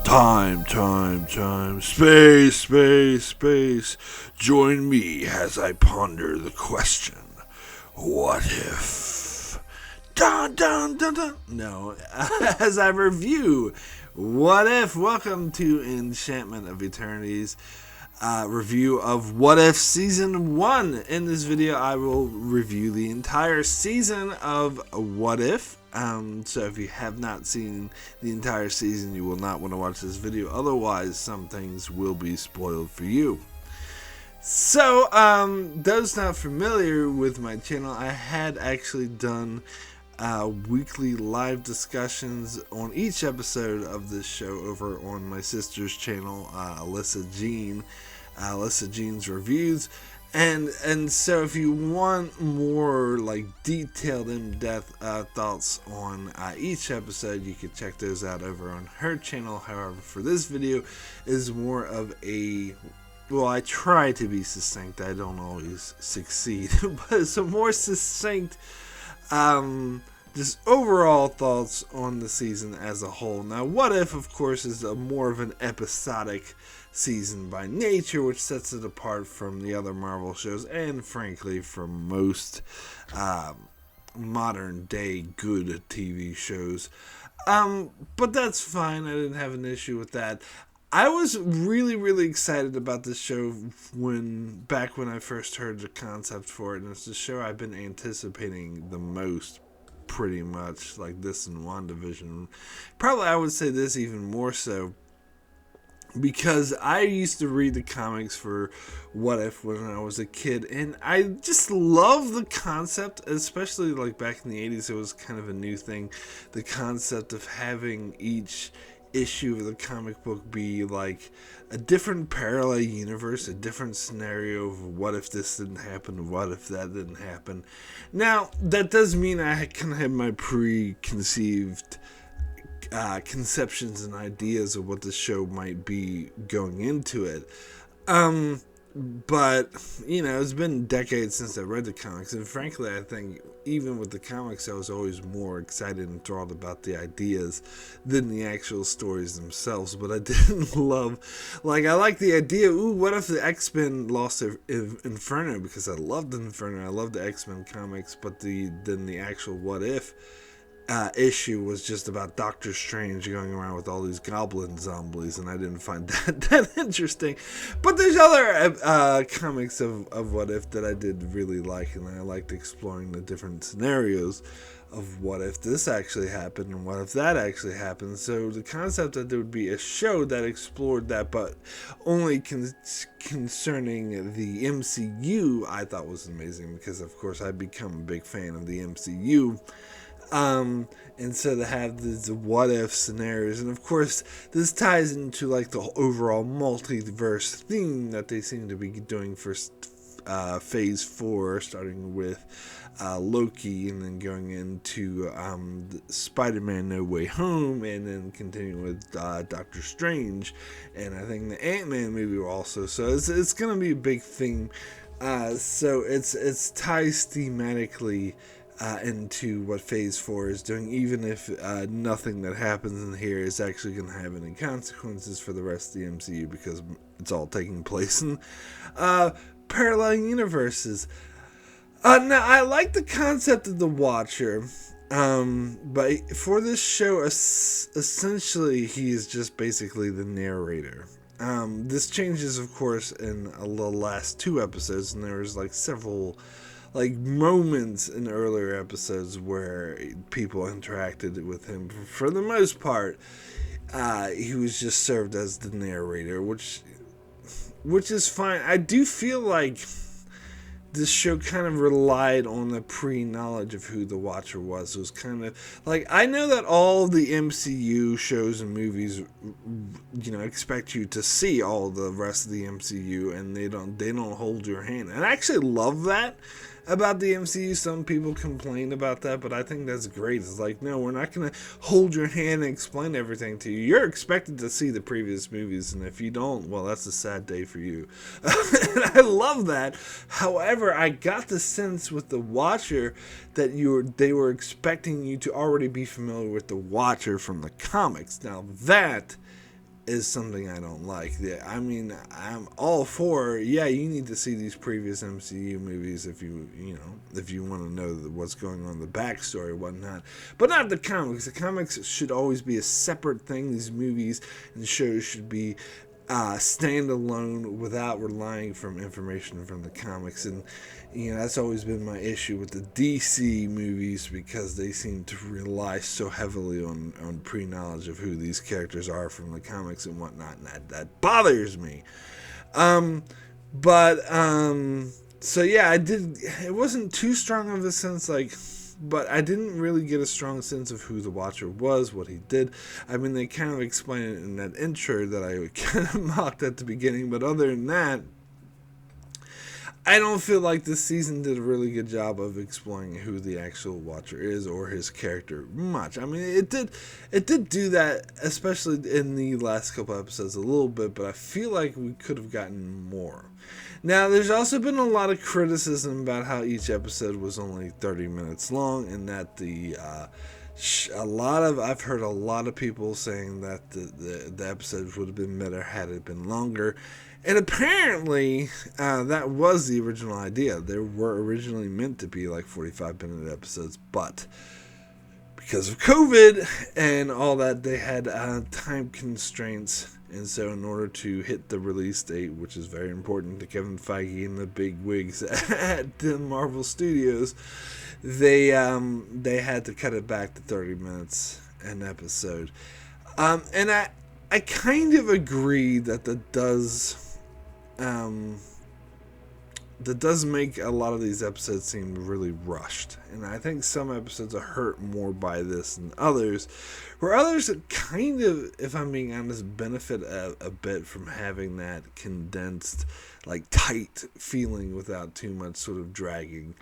Time, space. Join me as I ponder the question, what if? Dun, dun, dun, dun. No, as I review What If. Welcome to Enchantment of Eternity's review of What If Season 1. In this video, I will review the entire season of What If. So if you have not seen the entire season, you will not want to watch this video. Otherwise, some things will be spoiled for you. So, those not familiar with my channel, I had actually done weekly live discussions on each episode of this show over on my sister's channel, Alyssa Jean's Reviews. And so if you want more like detailed in-depth thoughts on each episode, you can check those out over on her channel. However, for this video is more of a, well, I try to be succinct. I don't always succeed, but it's a more succinct just overall thoughts on the season as a whole. Now, What If, of course, is more of an episodic season by nature, which sets it apart from the other Marvel shows and, frankly, from most modern day good TV shows. But that's fine. I didn't have an issue with that. I was really excited about this show back when I first heard the concept for it, and it's the show I've been anticipating the most, pretty much, like this and WandaVision. Probably I would say this even more so, because I used to read the comics for What If when I was a kid, and I just love the concept, especially like back in the 80s. It was kind of a new thing, the concept of having each issue of the comic book be like a different parallel universe, a different scenario of what if this didn't happen, what if that didn't happen. Now, that does mean I kind of have my preconceived conceptions and ideas of what the show might be going into it. But, you know, it's been decades since I read the comics, and frankly, I think even with the comics, I was always more excited and enthralled about the ideas than the actual stories themselves. But I didn't love, like, I like the idea, ooh, what if the X-Men lost Inferno, because I loved Inferno, I loved the X-Men comics, but then the actual What If issue was just about Doctor Strange going around with all these goblin zombies, and I didn't find that interesting. But there's other comics of What If that I did really like, and I liked exploring the different scenarios of what if this actually happened and what if that actually happened. So the concept that there would be a show that explored that, but only concerning the MCU, I thought was amazing, because of course I've become a big fan of the MCU. And so to have the what if scenarios, and of course this ties into like the overall multiverse theme that they seem to be doing for phase 4, starting with Loki, and then going into Spider-Man No Way Home, and then continuing with Doctor Strange, and I think the Ant-Man movie also. So it's gonna be a big theme. So it's ties thematically into what phase 4 is doing, even if nothing that happens in here is actually going to have any consequences for the rest of the MCU, because it's all taking place in parallel universes. Now, I like the concept of the Watcher, but for this show, essentially, he is just basically the narrator. This changes, of course, in the last 2 episodes, and there was like several moments in earlier episodes where people interacted with him. For the most part, he was just served as the narrator, which is fine. I do feel like this show kind of relied on the pre-knowledge of who the Watcher was. It was kind of like, I know that all the MCU shows and movies, you know, expect you to see all the rest of the MCU, and they don't hold your hand. And I actually love that about the MCU. Some people complain about that, but I think that's great. It's like, no, we're not going to hold your hand and explain everything to you. You're expected to see the previous movies, and if you don't, well, that's a sad day for you. And I love that. However, I got the sense with the Watcher that they were expecting you to already be familiar with the Watcher from the comics. Now that is something I don't like. I mean, I'm all for, yeah, you need to see these previous MCU movies if you want to know what's going on, the backstory and whatnot, but not the comics. The comics should always be a separate thing. These movies and shows should be stand alone without relying from information from the comics. And that's always been my issue with the DC movies, because they seem to rely so heavily on pre-knowledge of who these characters are from the comics and whatnot, and that bothers me. So yeah, it wasn't too strong of a sense, but I didn't really get a strong sense of who the Watcher was, what he did. I mean, they kind of explained it in that intro that I kind of mocked at the beginning, but other than that, I don't feel like this season did a really good job of exploring who the actual Watcher is or his character much. I mean, it did do that, especially in the last couple episodes a little bit, but I feel like we could have gotten more. Now, there's also been a lot of criticism about how each episode was only 30 minutes long, and that I've heard a lot of people saying that the episodes would have been better had it been longer. And apparently, that was the original idea. They were originally meant to be 45-minute episodes, but because of COVID and all that, they had time constraints. And so in order to hit the release date, which is very important to Kevin Feige and the big wigs at the Marvel Studios, they had to cut it back to 30 minutes an episode. And I kind of agree that that does make a lot of these episodes seem really rushed. And I think some episodes are hurt more by this than others, where others kind of, if I'm being honest, benefit a bit from having that condensed, tight feeling without too much sort of dragging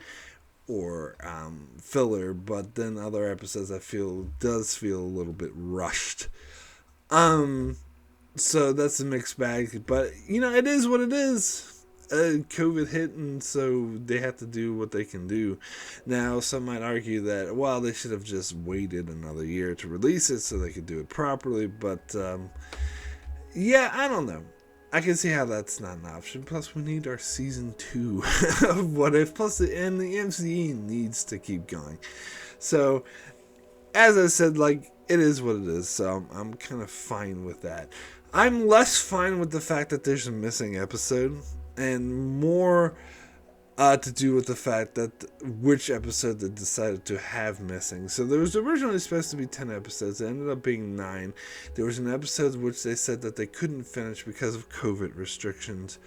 or filler. But then other episodes I feel does feel a little bit rushed. So that's a mixed bag, but it is what it is. COVID hit, and so they have to do what they can do. Now, some might argue that, well, they should have just waited another year to release it so they could do it properly, but yeah, I don't know. I can see how that's not an option. Plus, we need our season 2 of What If. Plus, the MCU needs to keep going. So, as I said, it is what it is, so I'm kind of fine with that. I'm less fine with the fact that there's a missing episode, and more to do with the fact that which episode they decided to have missing. So there was originally supposed to be 10 episodes. It ended up being 9. There was an episode which they said that they couldn't finish because of COVID restrictions.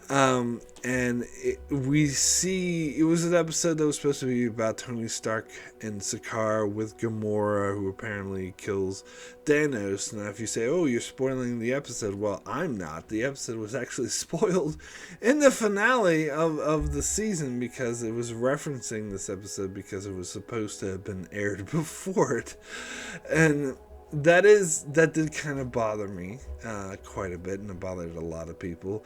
And we see it was an episode that was supposed to be about Tony Stark and Sakaar with Gamora, who apparently kills Thanos. Now, if you say, "Oh, you're spoiling the episode," well, I'm not. The episode was actually spoiled in the finale of the season, because it was referencing this episode because it was supposed to have been aired before it, and that did kind of bother me quite a bit, and it bothered a lot of people.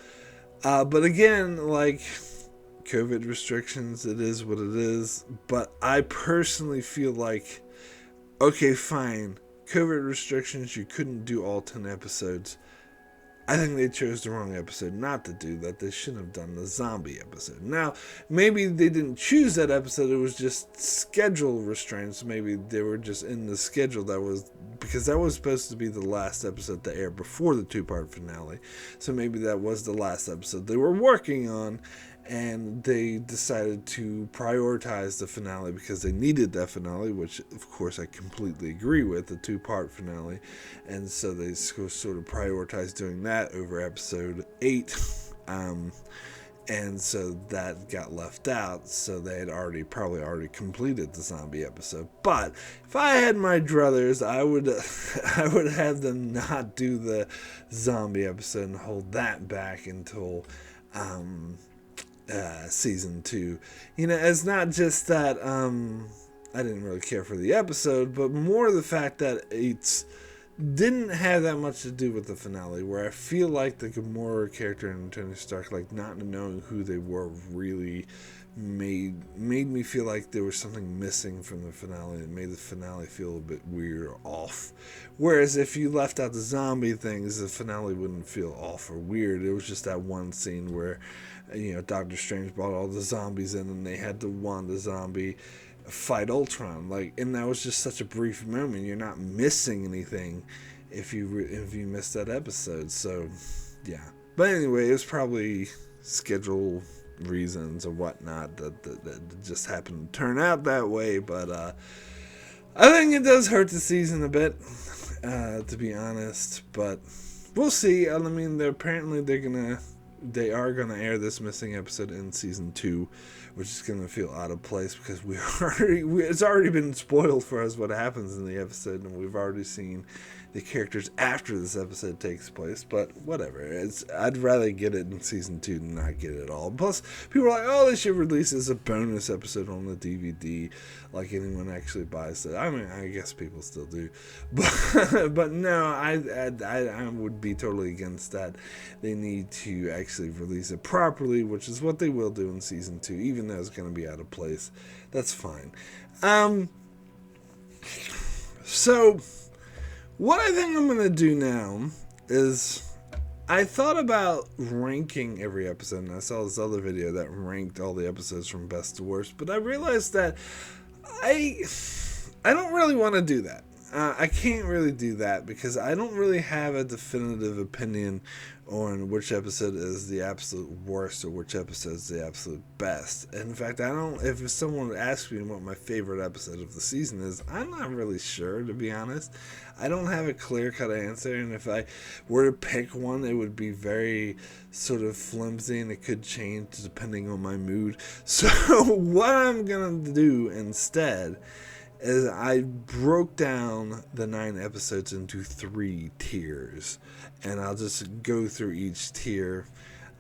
But again, COVID restrictions, it is what it is. But I personally feel like, okay, fine, COVID restrictions, you couldn't do all 10 episodes. I think they chose the wrong episode not to do that. They shouldn't have done the zombie episode. Now, maybe they didn't choose that episode. It was just schedule restraints. Maybe they were just in the schedule because that was supposed to be the last episode to air before the 2-part finale. So maybe that was the last episode they were working on, and they decided to prioritize the finale because they needed that finale, which of course I completely agree with, the 2-part finale. And so they sort of prioritized doing that over episode 8. And so that got left out. So they had probably already completed the zombie episode. But if I had my druthers, I would have them not do the zombie episode and hold that back until season 2. It's not just that I didn't really care for the episode, but more the fact that it's didn't have that much to do with the finale, where I feel like the Gamora character and Tony Stark, not knowing who they were, really made me feel like there was something missing from the finale. It made the finale feel a bit weird or off. Whereas if you left out the zombie things, the finale wouldn't feel off or weird. It was just that one scene where, Doctor Strange brought all the zombies in, and they had to Wanda zombie fight Ultron. And that was just such a brief moment. You're not missing anything if you missed that episode. So, yeah. But anyway, it was probably schedule reasons or whatnot that just happened to turn out that way. But I think it does hurt the season a bit, to be honest. But we'll see. I mean, they are gonna air this missing episode in season 2, which is gonna feel out of place because it's already been spoiled for us what happens in the episode, and we've already seen the characters after this episode takes place. But whatever, I'd rather get it in season 2 than not get it at all. Plus, people are like, oh, they should release this as a bonus episode on the DVD, like anyone actually buys it. I mean, I guess people still do, but no, I would be totally against that. They need to actually release it properly, which is what they will do in season 2, even though it's going to be out of place. That's fine. So what I think I'm going to do now is, I thought about ranking every episode, and I saw this other video that ranked all the episodes from best to worst, but I realized that I don't really want to do that. I can't really do that because I don't really have a definitive opinion on which episode is the absolute worst or which episode is the absolute best. In fact, if someone asks me what my favorite episode of the season is, I'm not really sure, to be honest. I don't have a clear-cut answer, and if I were to pick one, it would be very sort of flimsy, and it could change depending on my mood. So what I'm going to do instead is I broke down the 9 episodes into 3 tiers, and I'll just go through each tier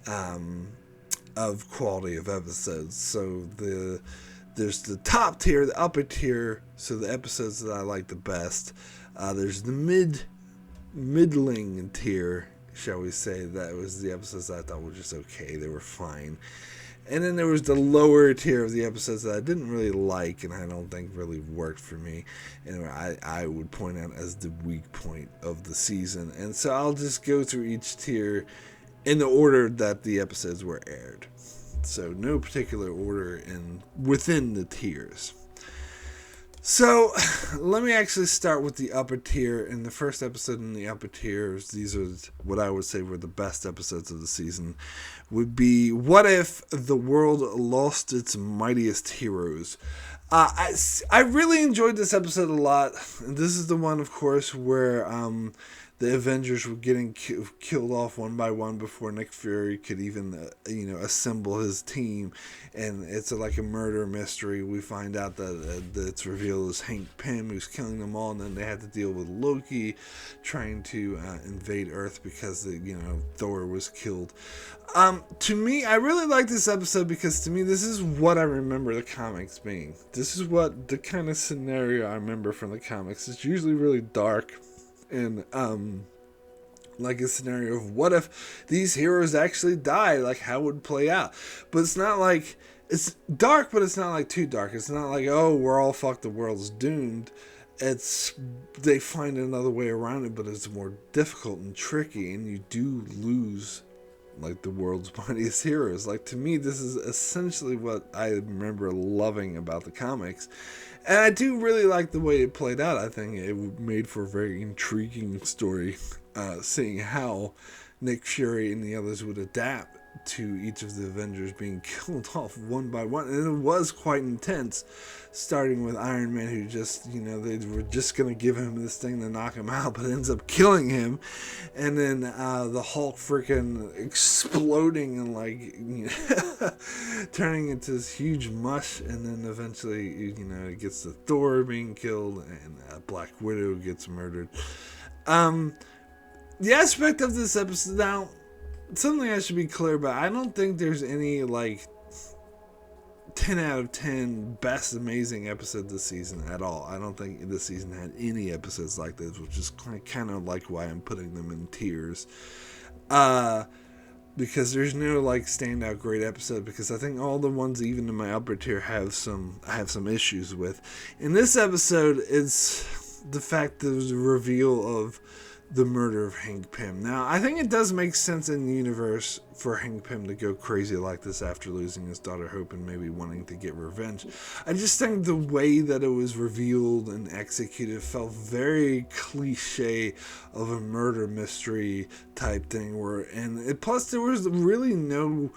of quality of episodes. So there's the top tier, the upper tier, so the episodes that I like the best. There's the middling tier, shall we say. That was the episodes that I thought were just okay, they were fine. And then there was the lower tier of the episodes that I didn't really like and I don't think really worked for me. Anyway, I would point out as the weak point of the season. And so I'll just go through each tier in the order that the episodes were aired. So no particular order within the tiers. So let me actually start with the upper tier. In the first episode in the upper tiers, these are what I would say were the best episodes of the season, would be What If the World Lost Its Mightiest Heroes. I really enjoyed this episode a lot. This is the one, of course, where the Avengers were getting killed off one by one before Nick Fury could even, assemble his team. And it's like a murder mystery. We find out that it's revealed as Hank Pym who's killing them all. And then they had to deal with Loki trying to invade Earth because, Thor was killed. To me, I really like this episode because to me, this is what I remember the comics being. This is what the kind of scenario I remember from the comics. It's usually really dark. And like a scenario of what if these heroes actually die, like how would it play out. But it's not like, it's dark, but it's not like too dark. It's not like, oh, we're all fucked, the world's doomed. It's, they find another way around it, but it's more difficult and tricky, and you do lose like the world's mightiest heroes. Like, to me, this is essentially what I remember loving about the comics. And I do really like the way it played out. I think it made for a very intriguing story, seeing how Nick Fury and the others would adapt to each of the Avengers being killed off one by one. And it was quite intense, starting with Iron Man, who just, they were just going to give him this thing to knock him out, but ends up killing him. And then the Hulk freaking exploding and turning into this huge mush. And then eventually, it gets to Thor being killed and Black Widow gets murdered. The aspect of this episode, now, something I should be clear about, I don't think there's any 10 out of 10 best amazing episode this season at all. I don't think this season had any episodes like this, which is kind of like why I'm putting them in tiers. because there's no like standout great episode, because I think all the ones even in my upper tier I have some issues with. In this episode, it's the fact that there's a reveal of the murder of Hank Pym. Now, I think it does make sense in the universe for Hank Pym to go crazy like this after losing his daughter Hope and maybe wanting to get revenge. I just think the way that it was revealed and executed felt very cliche of a murder mystery type thing, plus there was really no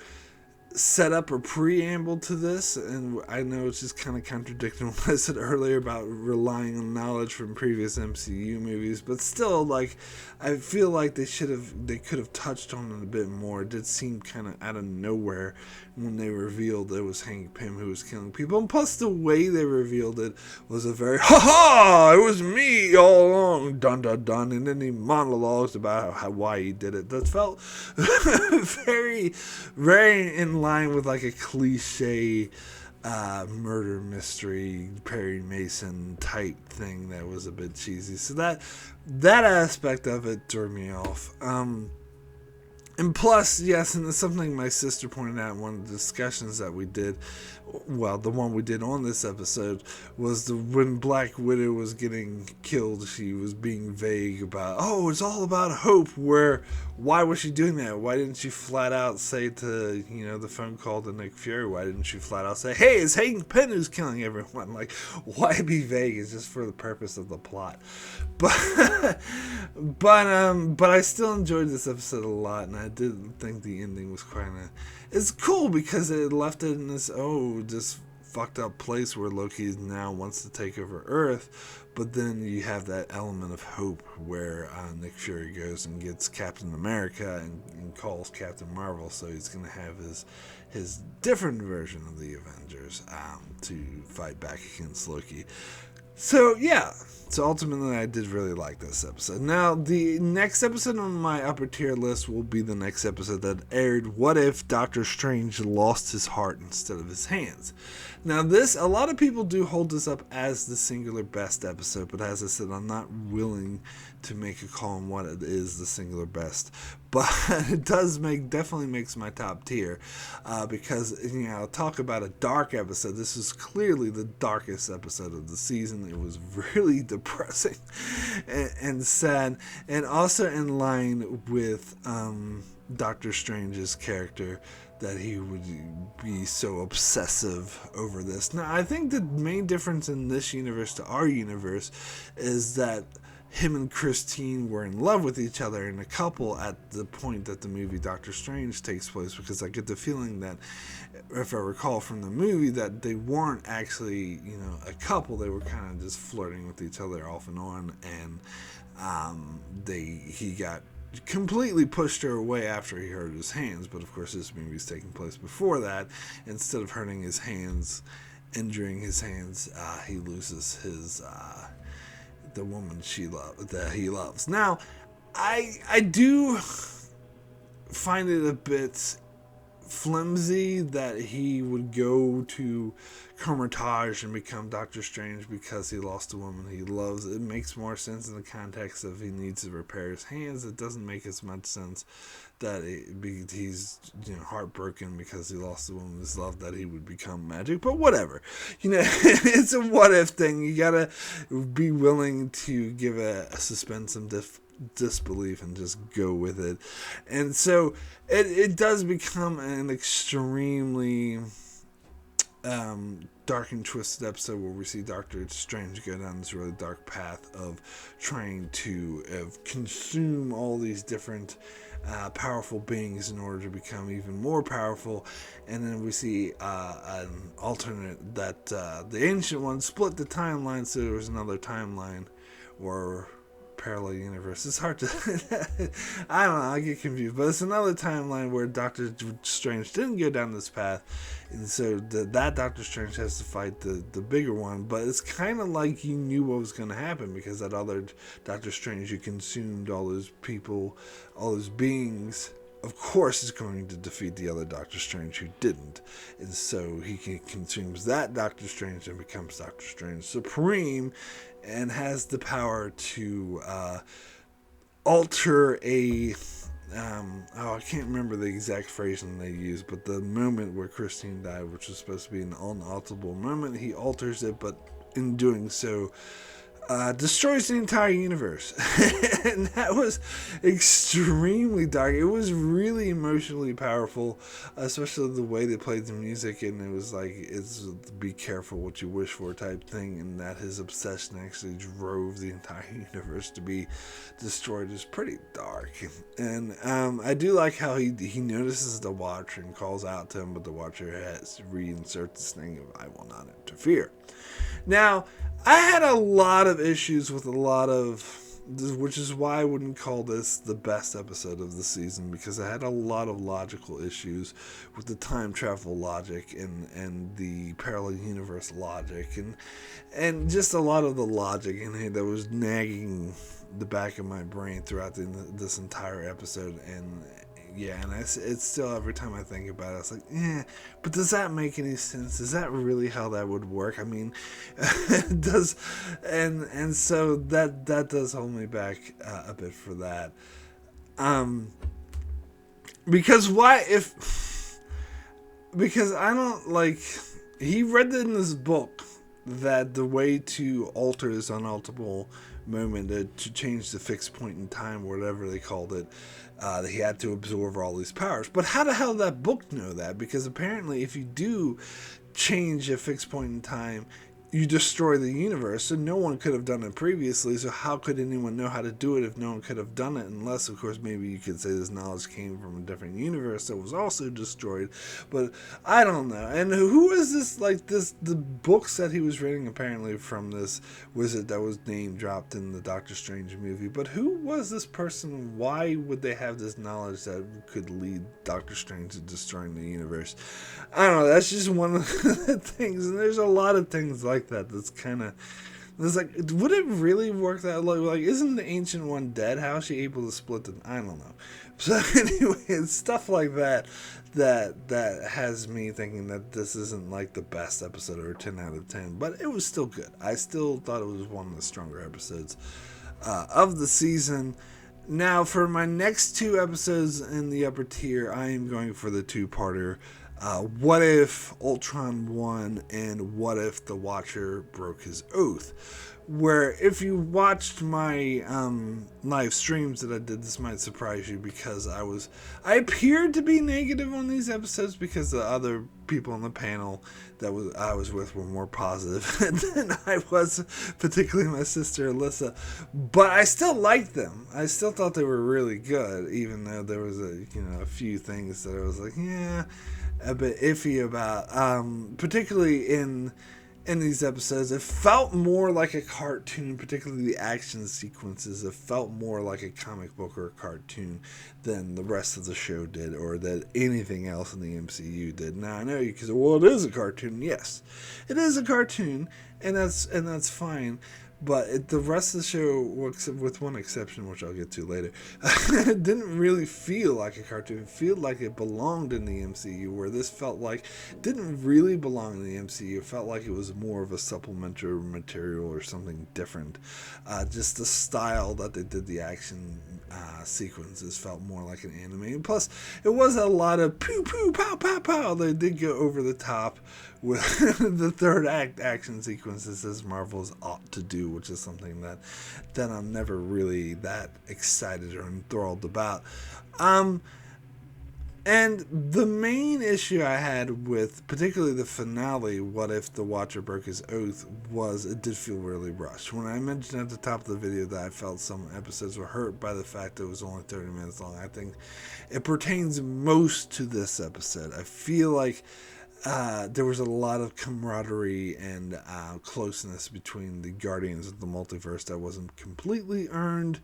set up a preamble to this, and I know it's just kind of contradicting what I said earlier about relying on knowledge from previous MCU movies, but still, like, I feel like they could have touched on it a bit more. It did seem kind of out of nowhere when they revealed it was Hank Pym who was killing people, and plus the way they revealed it was a very it was me all along, dun dun dun, and then he monologues about why he did it. That felt very, very in line with like a cliche murder mystery Perry Mason type thing that was a bit cheesy. So that aspect of it threw me off. And plus, yes, and it's something my sister pointed out in one of the discussions that we did, well, the one we did on this episode, was when Black Widow was getting killed, she was being vague about, it's all about hope, why was she doing that? Why didn't she flat out say to, the phone call to Nick Fury, why didn't she flat out say, hey, it's Hank Pym who's killing everyone? Like, why be vague? It's just for the purpose of the plot. But I still enjoyed this episode a lot, and I did think the ending was it's cool because it left it in this fucked up place where Loki now wants to take over Earth, but then you have that element of hope where Nick Fury goes and gets Captain America and calls Captain Marvel, so he's going to have his different version of the Avengers to fight back against Loki. So, yeah. So, ultimately, I did really like this episode. Now, the next episode on my upper tier list will be the next episode that aired, What If Doctor Strange Lost His Heart Instead of His Hands? Now, a lot of people do hold this up as the singular best episode, but as I said, I'm not willing to make a call on what it is the singular best. But it definitely makes my top tier because, talk about a dark episode. This is clearly the darkest episode of the season. It was really depressing and sad, and also in line with Doctor Strange's character, that he would be so obsessive over this. Now, I think the main difference in this universe to our universe is that him and Christine were in love with each other and a couple at the point that the movie Doctor Strange takes place, because I get the feeling that, if I recall from the movie, that they weren't actually, a couple. They were kind of just flirting with each other off and on, and he got completely pushed her away after he hurt his hands. But of course, this movie's taking place before that. Instead of hurting his hands, injuring his hands, he loses the woman that he loves. Now, I do find it a bit flimsy that he would go to Hermitage and become Doctor Strange because he lost a woman he loves. It makes more sense in the context of he needs to repair his hands. It doesn't make as much sense that he's heartbroken because he lost the woman he loved, that he would become magic. But whatever, it's a what if thing. You gotta be willing to give a suspense some disbelief and just go with it. And so it does become an extremely dark and twisted episode where we see Doctor Strange go down this really dark path of trying to consume all these different powerful beings in order to become even more powerful. And then we see an alternate that the Ancient Ones split the timeline, so there was another timeline or parallel universe. It's hard to I don't know, I get confused, but it's another timeline where Doctor Strange didn't go down this path, and so that Doctor Strange has to fight the bigger one. But it's kind of like he knew what was going to happen, because that other Doctor Strange who consumed all those people, all those beings, of course is going to defeat the other Doctor Strange who didn't. And so he consumes that Doctor Strange and becomes Doctor Strange Supreme, and has the power to alter a I can't remember the exact phrasing they used, but the moment where Christine died, which was supposed to be an unalterable moment, he alters it, but in doing so, destroys the entire universe. And that was extremely dark. It was really emotionally powerful, especially the way they played the music, and it was like, it's be careful what you wish for type thing, and that his obsession actually drove the entire universe to be destroyed is pretty dark. And I do like how he notices the Watcher and calls out to him, but the Watcher has to reinsert this thing of, I will not interfere. Now, I had a lot of issues with a lot of, which is why I wouldn't call this the best episode of the season, because I had a lot of logical issues with the time travel logic and the parallel universe logic and just a lot of the logic in here that was nagging the back of my brain throughout this entire episode. And yeah, and it's still, every time I think about it, it's like, yeah, but does that make any sense? Is that really how that would work? I mean, does, and so that does hold me back a bit for that. Because I don't, like, he read in this book that the way to alter this unalterable moment, to change the fixed point in time, whatever they called it, that he had to absorb all these powers. But how the hell did that book know that? Because apparently if you do change a fixed point in time, you destroy the universe, so no one could have done it previously, so how could anyone know how to do it if no one could have done it? Unless, of course, maybe you could say this knowledge came from a different universe that was also destroyed, but I don't know. And who is this, like, the books that he was reading apparently from this wizard that was name dropped in the Doctor Strange movie, but who was this person? Why would they have this knowledge that could lead Doctor Strange to destroying the universe? I don't know, that's just one of the things, and there's a lot of things like that's kind of, it's like, would it really work that like isn't the Ancient One dead? How is she able to split the, I don't know. So anyway, it's stuff like that has me thinking that this isn't like the best episode or 10 out of 10, but it was still good. I still thought it was one of the stronger episodes of the season. Now, for my next two episodes in the upper tier, I am going for the two-parter. What if Ultron won, and what if the Watcher broke his oath? Where, if you watched my live streams that I did, this might surprise you, because I appeared to be negative on these episodes because the other people on the panel that I was with were more positive than I was, particularly my sister Alyssa. But I still liked them. I still thought they were really good, even though there was a few things that I was like, yeah, a bit iffy about, particularly in these episodes. It felt more like a cartoon, particularly the action sequences. It felt more like a comic book or a cartoon than the rest of the show did, or that anything else in the MCU did. Now, I know you can say, well, it is a cartoon. Yes, it is a cartoon, and that's fine. But the rest of the show, with one exception, which I'll get to later, it didn't really feel like a cartoon. It felt like it belonged in the MCU, where this felt like it didn't really belong in the MCU. It felt like it was more of a supplementary material or something different. Just the style that they did the action sequences felt more like an anime. And plus, it was a lot of poo poo, pow pow pow. They did go over the top with the third act action sequences, as Marvel's ought to do, which is something that I'm never really that excited or enthralled about. And the main issue I had with particularly the finale, what if the Watcher broke his oath, was it did feel really rushed. When I mentioned at the top of the video that I felt some episodes were hurt by the fact that it was only 30 minutes long, I think it pertains most to this episode. I feel like there was a lot of camaraderie and closeness between the Guardians of the Multiverse that wasn't completely earned,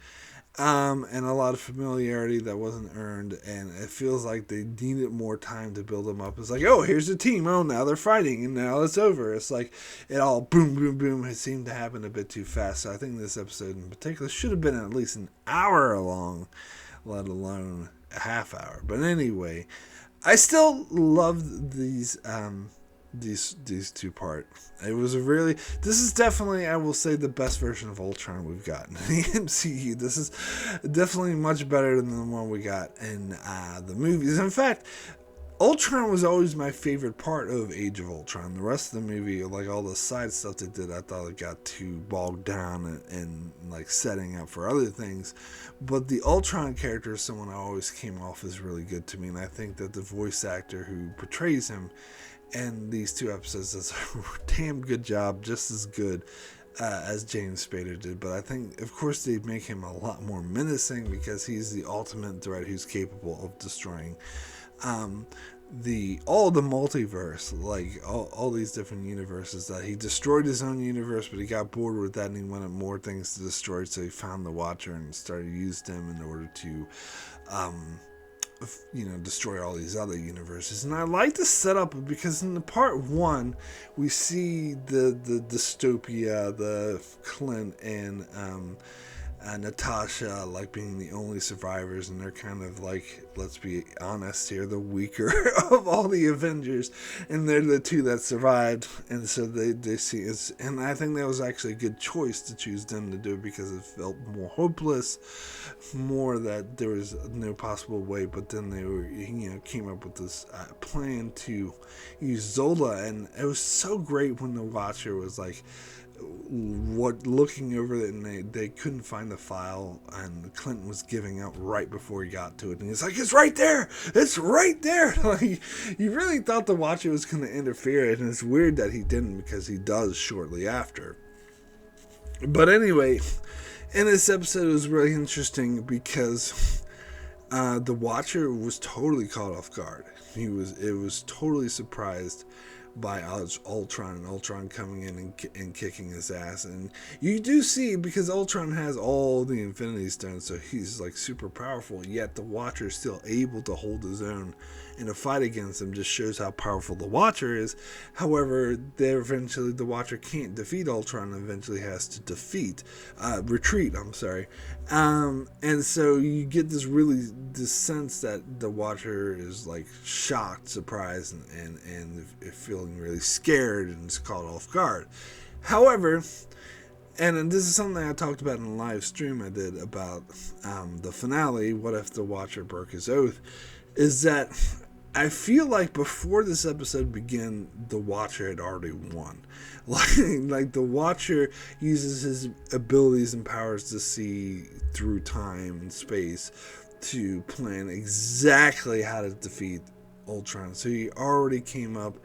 and a lot of familiarity that wasn't earned, and it feels like they needed more time to build them up. It's like, oh, here's the team, oh, now they're fighting, and now it's over. It's like it all boom, boom, boom. It seemed to happen a bit too fast, so I think this episode in particular should have been at least an hour long, let alone a half hour. But anyway, I still love these these two part. It was a really, this is definitely, I will say, the best version of Ultron we've gotten in the MCU. This is definitely much better than the one we got in the movies. In fact, Ultron was always my favorite part of Age of Ultron. The rest of the movie, like all the side stuff they did, I thought it got too bogged down and like setting up for other things. But the Ultron character is someone I always came off as really good to me, and I think that the voice actor who portrays him in these two episodes does a damn good job, just as good as James Spader did. But I think, of course, they make him a lot more menacing because he's the ultimate threat who's capable of destroying all the multiverse, like all these different universes. That he destroyed his own universe, but he got bored with that and he wanted more things to destroy, so he found the Watcher and started to use them in order to destroy all these other universes. And I like the setup because in the part one we see the dystopia, the Clint and Natasha like being the only survivors, and they're kind of like, let's be honest here, the weaker of all the Avengers, and they're the two that survived, and so they see it. And I think that was actually a good choice to choose them to do it because it felt more hopeless, more that there was no possible way. But then they were, came up with this plan to use Zola, and it was so great when the Watcher was like, looking over it, and they couldn't find the file, and Clinton was giving up right before he got to it, and he's like, it's right there, like, you really thought the Watcher was going to interfere, and it's weird that he didn't, because he does shortly after. But anyway, in this episode it was really interesting because the Watcher was totally caught off guard. It was totally surprised by Ultron, and Ultron coming in and kicking his ass. And you do see, because Ultron has all the Infinity Stones, so he's like super powerful, yet the Watcher is still able to hold his own in a fight against him. Just shows how powerful the Watcher is. However, the Watcher can't defeat Ultron, and eventually has to retreat, and so you get this sense that the Watcher is like shocked, surprised, and feeling really scared and is caught off guard. However, and this is something I talked about in a live stream I did about the finale, What If the Watcher Broke His Oath, is that I feel like before this episode began, the Watcher had already won. Like the Watcher uses his abilities and powers to see through time and space to plan exactly how to defeat Ultron. So he already came up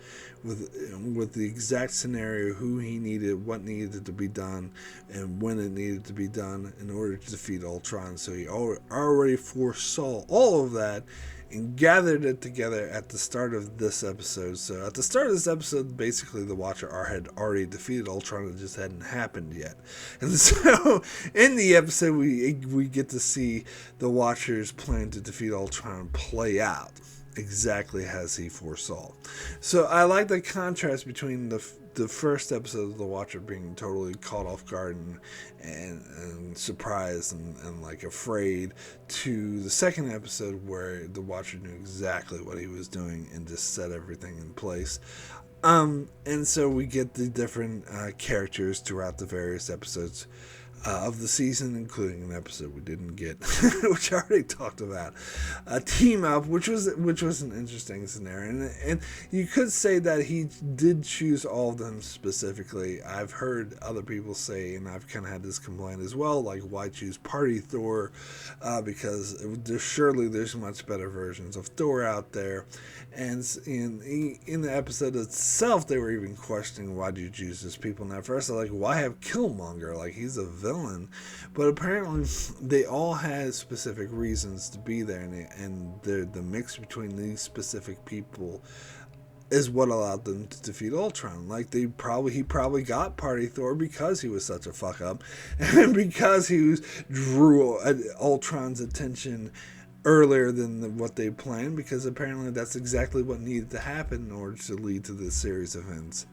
with the exact scenario, who he needed, what needed to be done, and when it needed to be done in order to defeat Ultron. So he already foresaw all of that and gathered it together at the start of this episode. So at the start of this episode, basically the Watcher had already defeated Ultron. It just hadn't happened yet. And so in the episode, we get to see the Watcher's plan to defeat Ultron play out exactly as he foresaw. So I like the contrast between the first episode of the Watcher being totally caught off guard and surprised and like afraid, to the second episode where the Watcher knew exactly what he was doing and just set everything in place. And so we get the different characters throughout the various episodes of the season, including an episode we didn't get, which I already talked about, a team up, which was an interesting scenario, and you could say that he did choose all of them specifically. I've heard other people say, and I've kind of had this complaint as well, like, why choose Party Thor, because there's much better versions of Thor out there. And in the episode itself, they were even questioning, why do you choose these people? And at first they're like, why have Killmonger? Like, he's a villain. But apparently they all had specific reasons to be there, and the mix between these specific people is what allowed them to defeat Ultron. Like, he probably got Party Thor because he was such a fuck up, and because he drew Ultron's attention earlier than what they planned, because apparently that's exactly what needed to happen in order to lead to this series of events.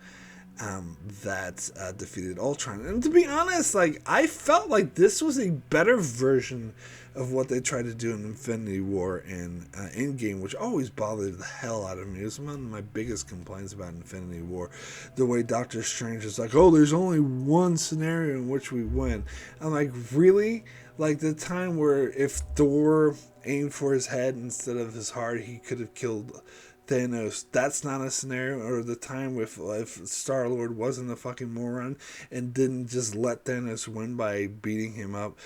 that defeated Ultron. And to be honest, like, I felt like this was a better version of what they tried to do in Infinity War and Endgame, which always bothered the hell out of me. It was one of my biggest complaints about Infinity War. The way Doctor Strange is like, oh, there's only one scenario in which we win. I'm like, really? Like the time where if Thor aimed for his head instead of his heart, he could have killed Thanos. That's not a scenario. Or the time if Star-Lord wasn't a fucking moron and didn't just let Thanos win by beating him up,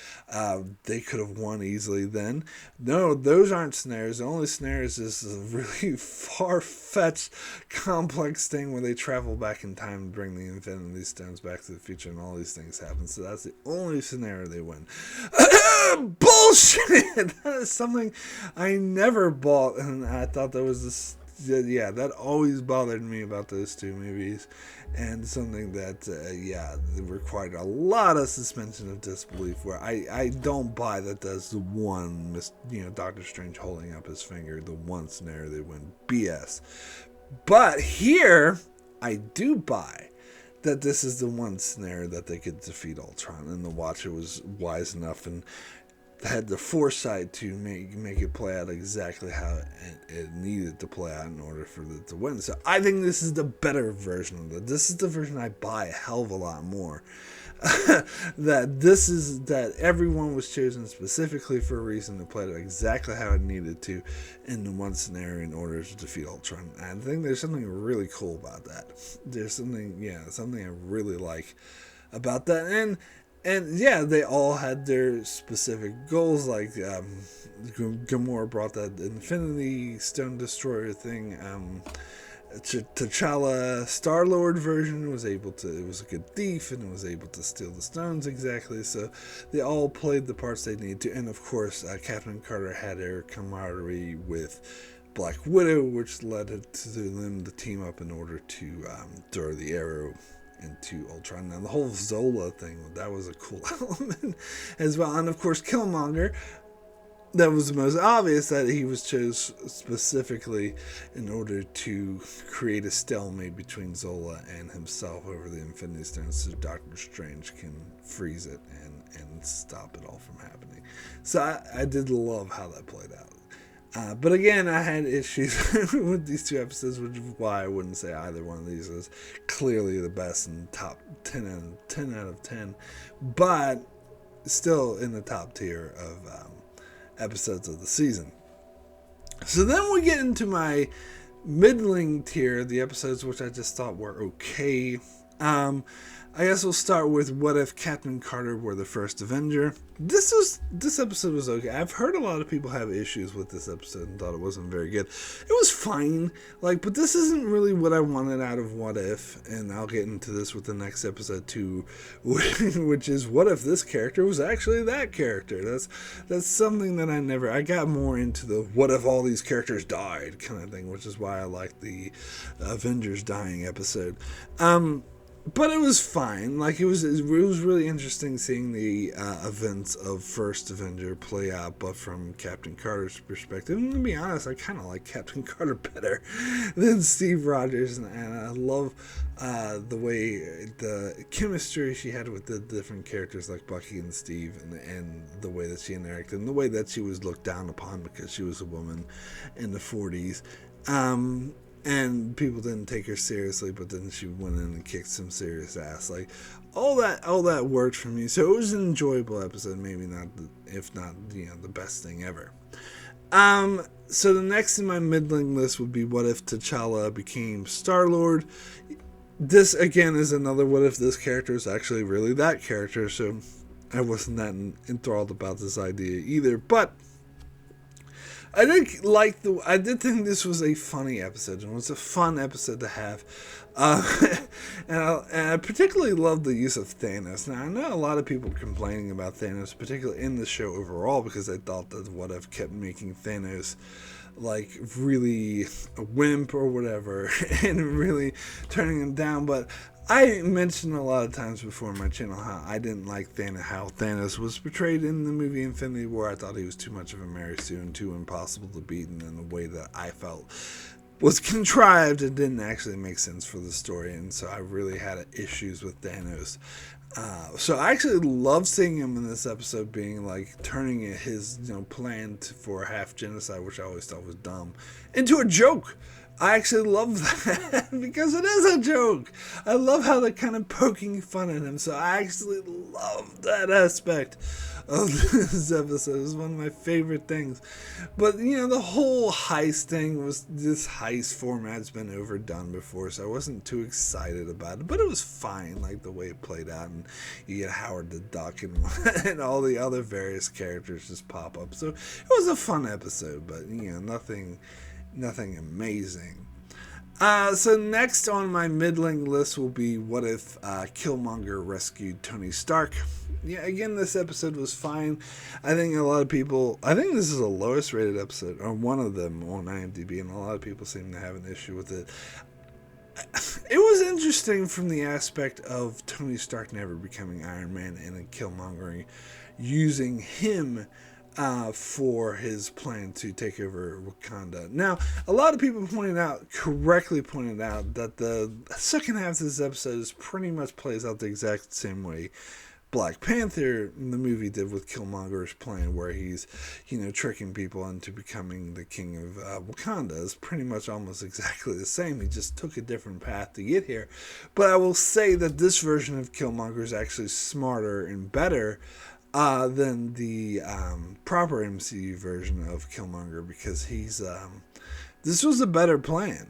they could have won easily then. No, those aren't scenarios. The only scenarios is a really far-fetched, complex thing where they travel back in time and bring the Infinity Stones back to the future and all these things happen. So that's the only scenario they win. Bullshit! That is something I never bought, and I thought that was this. Yeah, that always bothered me about those two movies, and something that required a lot of suspension of disbelief. Where I don't buy that that's the one, Doctor Strange holding up his finger, the one scenario they win. BS. But here, I do buy that this is the one scenario that they could defeat Ultron, and the Watcher was wise enough and had the foresight to make it play out exactly how it needed to play out in order for it to win. So I think this is the better version of it. This is the version I buy a hell of a lot more. that everyone was chosen specifically for a reason to play it exactly how it needed to in the one scenario in order to defeat Ultron. I think there's something really cool about that. There's something I really like about that. And yeah, they all had their specific goals. Like Gamora brought that Infinity Stone Destroyer thing. T'Challa Star-Lord version was able to. It was a good thief and was able to steal the stones exactly. So they all played the parts they needed to. And of course, Captain Carter had her camaraderie with Black Widow, which led to them to team up in order to throw the arrow into Ultron. Now the whole Zola thing, that was a cool element as well. And of course Killmonger, that was the most obvious, that he was chosen specifically in order to create a stalemate between Zola and himself over the Infinity Stones, so Doctor Strange can freeze it and stop it all from happening. So I did love how that played out. But again, I had issues with these two episodes, which is why I wouldn't say either one of these is clearly the best in top 10 out of 10, but still in the top tier of episodes of the season. So then we get into my middling tier, the episodes which I just thought were okay. I guess we'll start with What If Captain Carter Were the First Avenger. This episode was okay. I've heard a lot of people have issues with this episode and thought it wasn't very good. It was fine, but this isn't really what I wanted out of What If, and I'll get into this with the next episode too, which is what if this character was actually that character. That's something that I got more into the what if all these characters died kind of thing, which is why I like the Avengers dying episode. But it was fine. It was really interesting seeing the events of First Avenger play out, but from Captain Carter's perspective. And to be honest, I kind of like Captain Carter better than Steve Rogers, and I love the way the chemistry she had with the different characters like Bucky and Steve, and the way that she interacted, and the way that she was looked down upon because she was a woman in the 40s. And people didn't take her seriously, but then she went in and kicked some serious ass. All that worked for me. So it was an enjoyable episode, maybe not, if not, the best thing ever. So the next in my middling list would be What If T'Challa Became Star-Lord. This again is another what if this character is actually really that character. So I wasn't that enthralled about this idea either, but I did think this was a funny episode, and it was a fun episode to have. And I particularly loved the use of Thanos. Now, I know a lot of people complaining about Thanos, particularly in the show overall, because they thought that What If kept making Thanos really a wimp or whatever, and really turning him down. But I mentioned a lot of times before on my channel how I didn't like how Thanos was portrayed in the movie Infinity War. I thought he was too much of a Mary Sue and too impossible to beat, and in a way that I felt was contrived. It didn't actually make sense for the story, and so I really had issues with Thanos. So I actually love seeing him in this episode being like turning his plan for half genocide, which I always thought was dumb, into a joke. I actually love that because it is a joke. I love how they're kind of poking fun at him. So I actually love that aspect of this episode. It's one of my favorite things. But, the whole heist thing this heist format's been overdone before, so I wasn't too excited about it. But it was fine, like the way it played out. And you get Howard the Duck and all the other various characters just pop up. So it was a fun episode, but, nothing amazing. So next on my middling list will be what if Killmonger rescued Tony Stark. Yeah, again, this episode was fine. I think this is the lowest rated episode, or one of them on IMDb, and a lot of people seem to have an issue with it. It was interesting from the aspect of Tony Stark never becoming Iron Man and Killmonger using him for his plan to take over Wakanda. Now, a lot of people correctly pointed out that the second half of this episode pretty much plays out the exact same way Black Panther, the movie, did with Killmonger's plan, where he's, tricking people into becoming the king of Wakanda. It's pretty much almost exactly the same. He just took a different path to get here. But I will say that this version of Killmonger is actually smarter and better than the proper MCU version of Killmonger, because this was a better plan,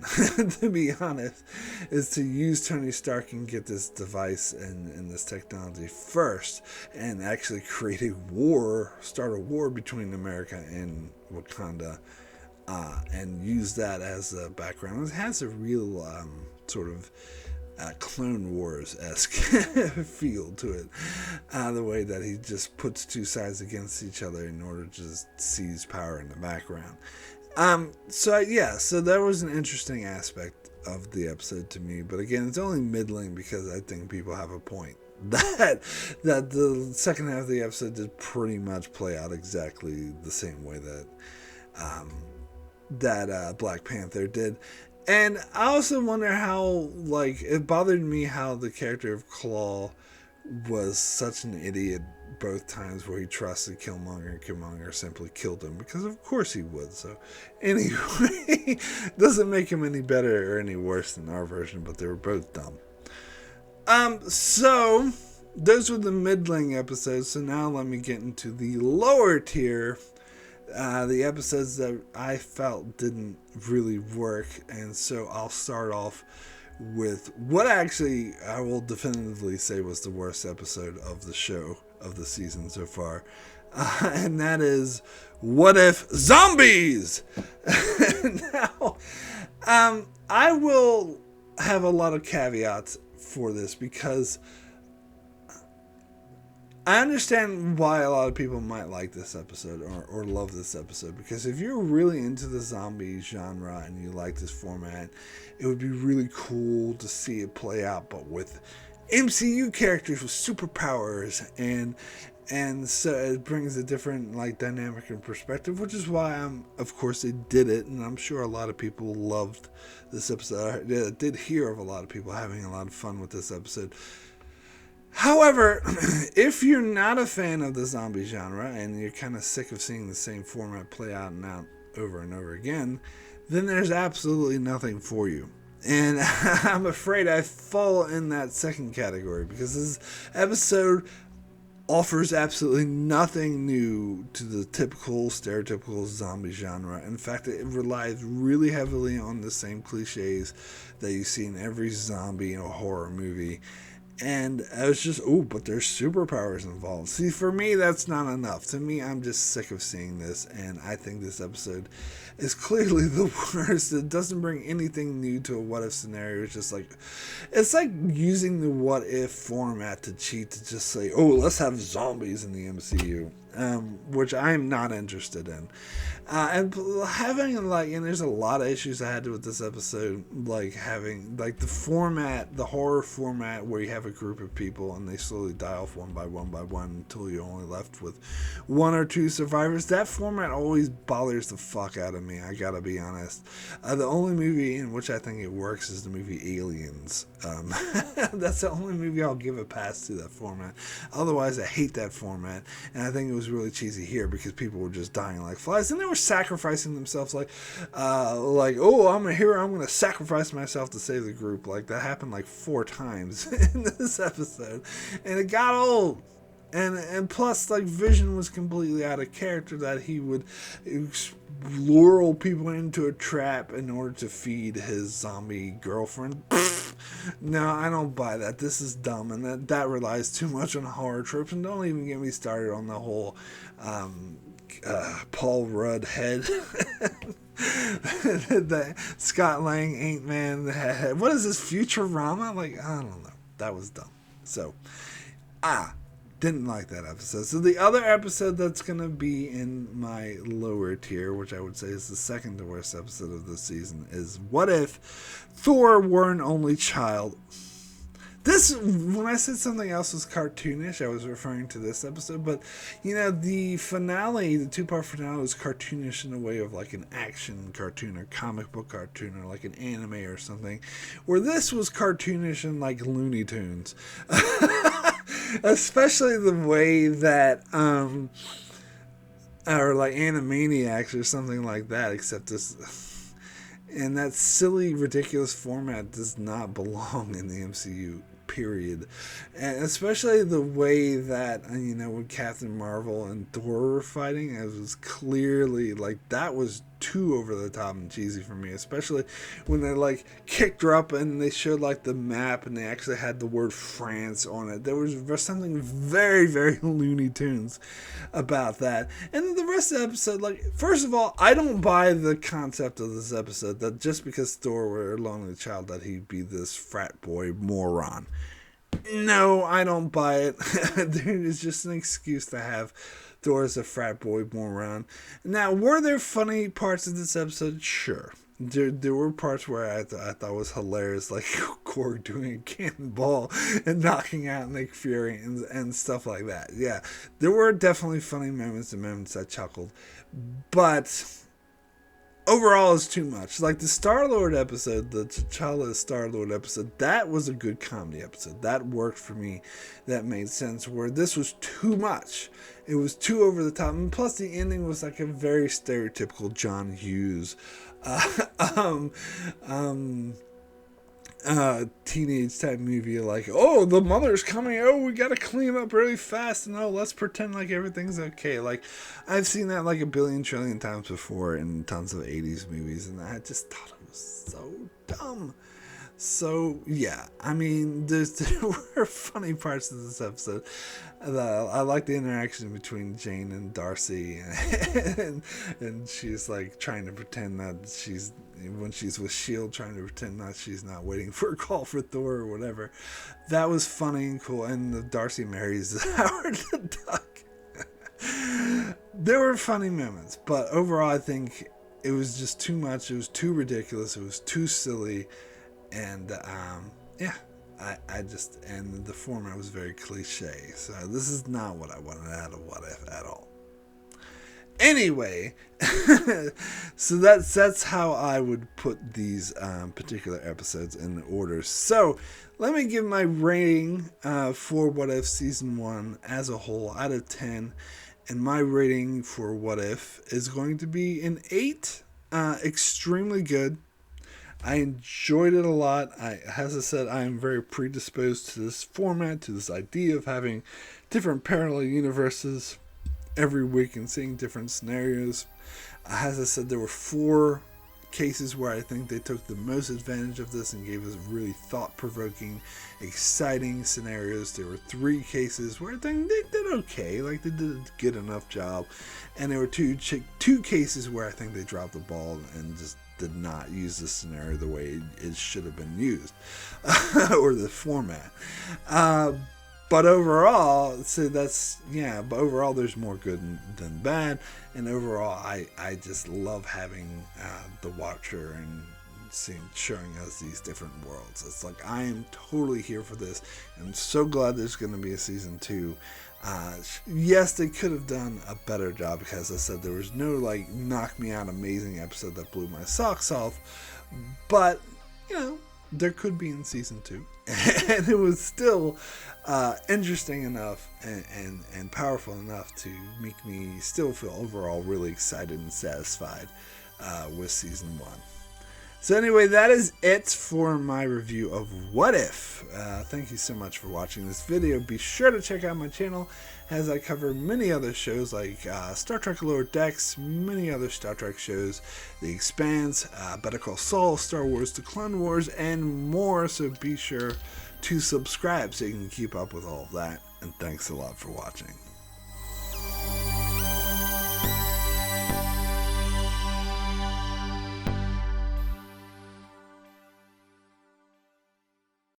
to be honest, is to use Tony Stark and get this device and this technology first, and actually create start a war between America and Wakanda, and use that as a background. It has a real sort of Clone Wars-esque feel to it, the way that he just puts two sides against each other in order to just seize power in the background. So that was an interesting aspect of the episode to me, but again, it's only middling because I think people have a point that the second half of the episode did pretty much play out exactly the same way that Black Panther did. And I also wonder how, it bothered me how the character of Claw was such an idiot both times, where he trusted Killmonger and Killmonger simply killed him, because of course he would. So anyway, doesn't make him any better or any worse than our version, but they were both dumb. So those were the middling episodes. So now let me get into the lower tier, the episodes that I felt didn't really work. And so I'll start off with what actually I will definitively say was the worst episode of the show, of the season so far, and that is What If Zombies? Now, I will have a lot of caveats for this, because I understand why a lot of people might like this episode or love this episode, because if you're really into the zombie genre and you like this format, it would be really cool to see it play out, but with MCU characters with superpowers, and so it brings a different dynamic and perspective, which is why of course they did it, and I'm sure a lot of people loved this episode. I did hear of a lot of people having a lot of fun with this episode. However, if you're not a fan of the zombie genre and you're kind of sick of seeing the same format play out and out over and over again, then there's absolutely nothing for you. And I'm afraid I fall in that second category, because this episode offers absolutely nothing new to the typical, stereotypical zombie genre. In fact, it relies really heavily on the same cliches that you see in every zombie horror movie. And I was just, but there's superpowers involved. See, for me, that's not enough. To me, I'm just sick of seeing this, and I think this episode is clearly the worst. It doesn't bring anything new to a what-if scenario. It's like using the what-if format to cheat, to just say, let's have zombies in the MCU. which I'm not interested in. And having like, and there's a lot of issues I had with this episode, like having like the format, the horror format, where you have a group of people and they slowly die off one by one until you're only left with one or two survivors. That format always bothers the fuck out of me, I gotta be honest. The only movie in which I think it works is the movie Aliens. That's the only movie I'll give a pass to, that format. Otherwise, I hate that format, and I think it was really cheesy here because people were just dying like flies, and they were sacrificing themselves like, oh, I'm a hero, I'm going to sacrifice myself to save the group. Like, that happened like 4 times in this episode, and it got old. And plus, like, Vision was completely out of character, that he would lure people into a trap in order to feed his zombie girlfriend. No, I don't buy that. This is dumb, and that relies too much on horror tropes. And don't even get me started on the whole Paul Rudd head. The Scott Lang Ant-Man head. What is this, Futurama? Like, I don't know. That was dumb. So, didn't like that episode. So the other episode that's going to be in my lower tier, which I would say is the second to worst episode of this season, is What If Thor Were an Only Child? This, when I said something else was cartoonish, I was referring to this episode, but, the finale, the 2-part finale was cartoonish in a way of like an action cartoon or comic book cartoon or like an anime or something, where this was cartoonish in like Looney Tunes. Especially the way that, or like Animaniacs or something like that, except this, and that silly, ridiculous format does not belong in the MCU, period. And especially the way that, when Captain Marvel and Thor were fighting, it was clearly, like, that was too over the top and cheesy for me, especially when they, like, kicked her up and they showed, like, the map and they actually had the word France on it. There was something very, very Looney Tunes about that. And the rest of the episode, like, first of all, I don't buy the concept of this episode that just because Thor were a lonely child that he'd be this frat boy moron. No, I don't buy it. It's just an excuse to have Thor as a frat boy moron. Now, were there funny parts of this episode? Sure. There were parts where I thought was hilarious, like Korg doing a cannonball and knocking out Nick Fury and stuff like that. Yeah, there were definitely funny moments and moments I chuckled. But overall, it's too much. Like the Star-Lord episode, the T'Challa Star-Lord episode, that was a good comedy episode. That worked for me. That made sense. Where this was too much. It was too over the top. And plus, the ending was like a very stereotypical John Hughes teenage type movie, like, oh, the mother's coming, oh, we gotta clean up really fast, and oh, let's pretend like everything's okay. Like, I've seen that like a billion trillion times before in tons of 80s movies, and I just thought it was so dumb. So, yeah, I mean, there were funny parts of this episode. I like the interaction between Jane and Darcy, and she's like trying to pretend that when she's with S.H.I.E.L.D., trying to pretend that she's not waiting for a call for Thor or whatever. That was funny and cool, and Darcy marries Howard the Duck. There were funny moments, but overall I think it was just too much. It was too ridiculous. It was too silly. And, and the format was very cliche. So this is not what I wanted out of What If at all. Anyway, so that's how I would put these particular episodes in order. So let me give my rating for What If Season 1 as a whole out of 10. And my rating for What If is going to be an 8. Extremely good. I enjoyed it a lot. As I said, I am very predisposed to this format, to this idea of having different parallel universes every week and seeing different scenarios. As I said, there were 4 cases where I think they took the most advantage of this and gave us really thought-provoking, exciting scenarios. There were 3 cases where I think they did okay, like they did a good enough job. And there were 2 cases where I think they dropped the ball and just did not use the scenario the way it should have been used, or the format. But overall, but overall there's more good than bad. And overall, I just love having the Watcher and showing us these different worlds. It's like, I am totally here for this. I'm so glad there's going to be a season 2. Yes, they could have done a better job, because I said there was no like knock me out amazing episode that blew my socks off. But, there could be in season 2. And it was still interesting enough and powerful enough to make me still feel overall really excited and satisfied with season 1. So anyway, that is it for my review of What If. Thank you so much for watching this video. Be sure to check out my channel, as I cover many other shows like Star Trek Lower Decks, many other Star Trek shows, The Expanse, Better Call Saul, Star Wars The Clone Wars, and more. So be sure to subscribe so you can keep up with all of that. And thanks a lot for watching.